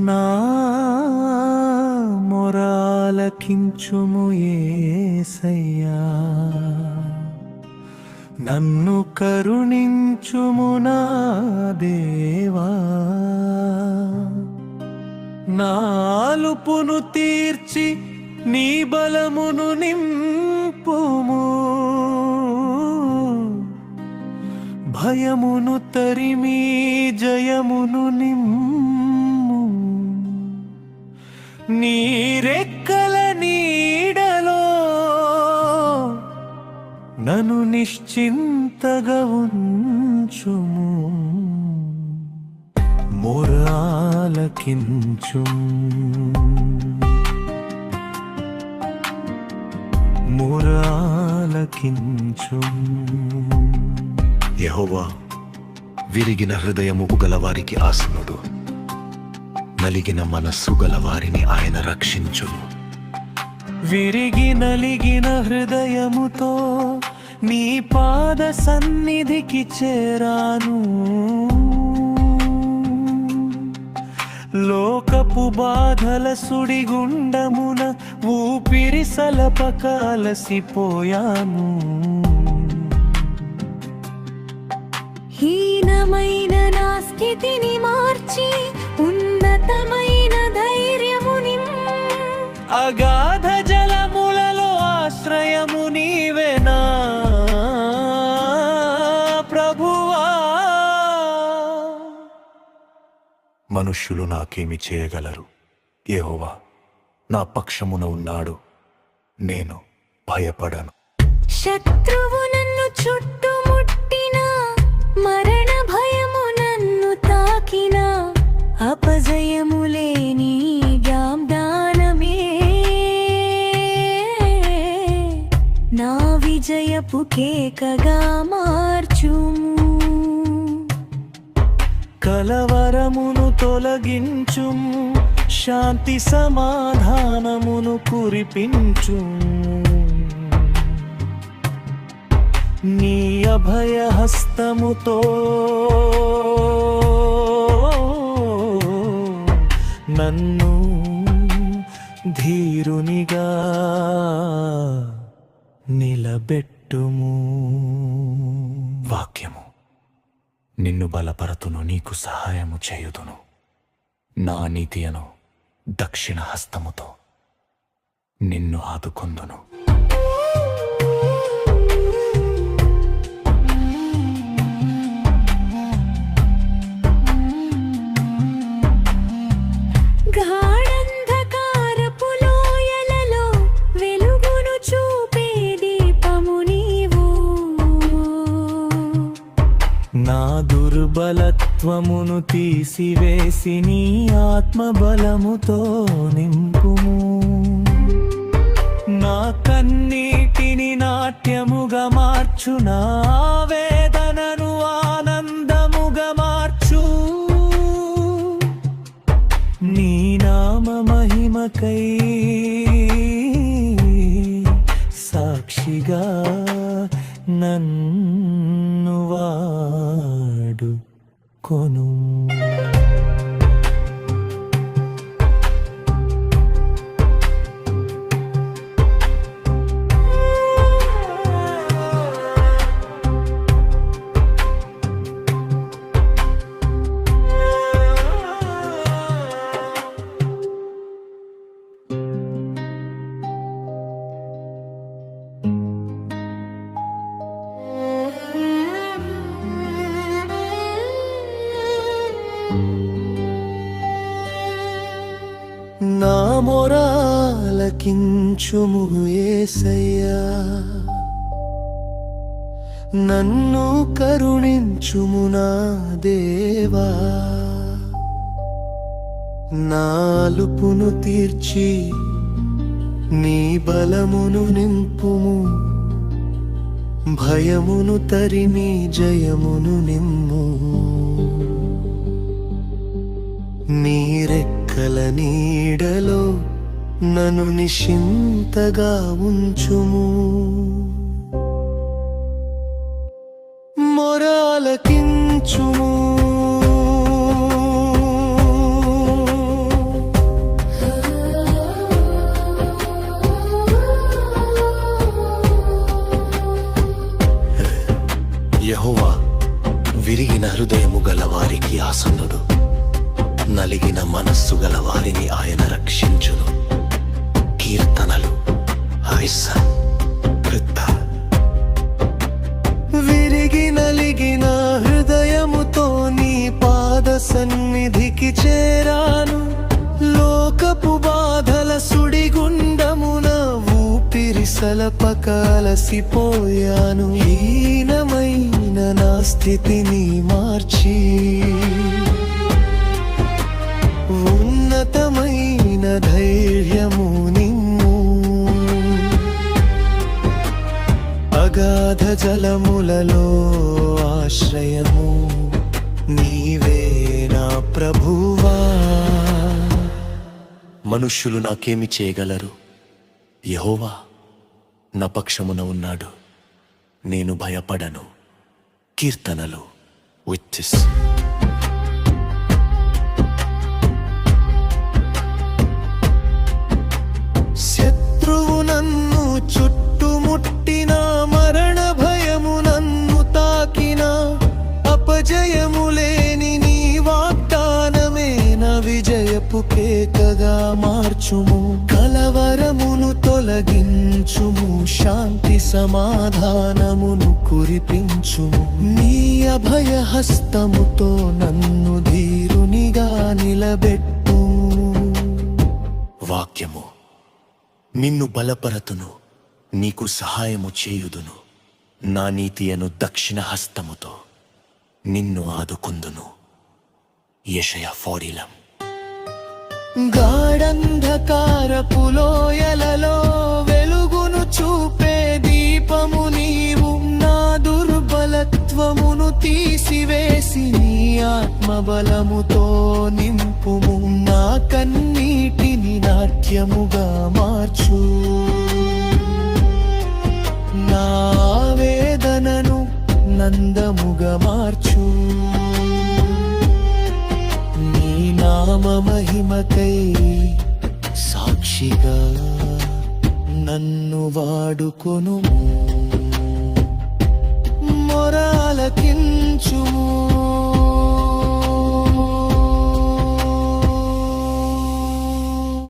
నా మొరాలకించుము యేసయ్యా, నన్ను కరుణించుము నా దేవా. నాలుపును తీర్చి నీ బలమును నింపుము, భయమును తరిమి జయమును నిమ్ము. నీ రెక్కల నీడలో నన్ను నిశ్చింతగా ఉంచుము, మొరాలకించుము, మొరాలకించుము. యెహోవా విరిగిన హృదయము గలవారికి ఆసనుడు, నలిగిన మనస్సు గలవారిని ఆయన రక్షించును. విరిగి నలిగిన హృదయముతో నీ పాద సన్నిధికి చేరాను. లోకపు బాధల సుడిగుండమున ఊపిరి సలపక అలసిపోయాను. హీనమైన నా స్థితిని మార్చి ఉన్నతమైన ధైర్యము నిమ్ము. అగాధ జలములలో ఆశ్రయము నీవేనా ప్రభువా. మనుష్యులు నాకేమి చేయగలరు? యెహోవా నా పక్షమున ఉన్నాడు, నేను భయపడను. శత్రువు నన్ను చుట్టుముట్టినా, మరణ భయము నన్ను తాకినా, అపజయము లేని వాగ్దానమే నా విజయపు కేకగా మార్చుము. కలవరమును తొలగించుము, శాంతి సమాధానమును కురిపించుము. నీ అభయ హస్తముతో నన్ను ధీరునిగా నిలబెట్టుము. వాక్యము నిన్ను బలపరతును, నీకు సహాయము చేయుదును. నా నీతియను దక్షిణ హస్తముతో నిన్ను ఆదుకొందును. గాఢంధకారపు లోయలలో వెలుగును చూపే దీపము నీవు. నా దుర్బలత్వమును తీసివేసి నీ ఆత్మబలముతో నింపుము. నా కన్నీటిని నాట్యముగా మార్చు, నా వేదనను ఆనందముగా మార్చు. నీ నామ మహిమకై సాక్షిగా నన్ను వాడుకొను. నా మొరాలకించుము యేసయ్యా, నన్ను కరుణించుము నా దేవా. నాలుపును తీర్చి నీ బలమును నింపుము, భయమును తరిమి జయమును నిమ్ము. నీ రెక్కల నీడలో నన్ను నిశ్చింతగా ఉంచుము, మొరాలకించుము. గల వారిని ఆయన రక్షించును. కీర్తనలు 5:8. విరిగి నలిగిన హృదయముతో నీ పాద సన్నిధికి చేరాను. లోకపు బాధల సుడిగుండమున ఊపిరి సలపక అలసిపోయాను. హీనమైన నా స్థితిని మార్చి ఉన్నతమైన ధైర్యము నిమ్ము. అగాధ జలములలో ఆశ్రయము నీవే నా ప్రభువా. మనుష్యులు నాకేమి చేయగలరు? యెహోవా నా పక్షమున ఉన్నాడు, నేను భయపడను. కీర్తనలు 8. శత్రువు నన్ను చుట్టుముట్టిన, మరణ భయము నన్ను తాకిన, అపజయము లేని నీ వాగ్దానమే నా విజయపు కేకగా మార్చుము. కలవరమును తొలగించుము, శాంతి సమాధానమును కురిపించుము. నీ అభయ హస్తముతో నన్ను ధీరునిగా నిలబెట్టు. వాక్యము: నిన్ను బలపరతును, నీకు సహాయము చేయుదును. నా నీతియను దక్షిణ హస్తముతో నిన్ను ఆదుకుందును. యెషయా 40. గాఢంధకారపు లోయలలో వెలుగును చూపే దీపము నీవు. నా దుర్బలత్వమును తీసివేసి నీ ఆత్మబలముతో నింపుము. నా కన్నీటిని నాట్యముగా మార్చు, నా వేదనను నందముగా మార్చు. నీ నామ మహిమకై సాక్షిగా నన్ను వాడుకొను. మొరాలకించుము.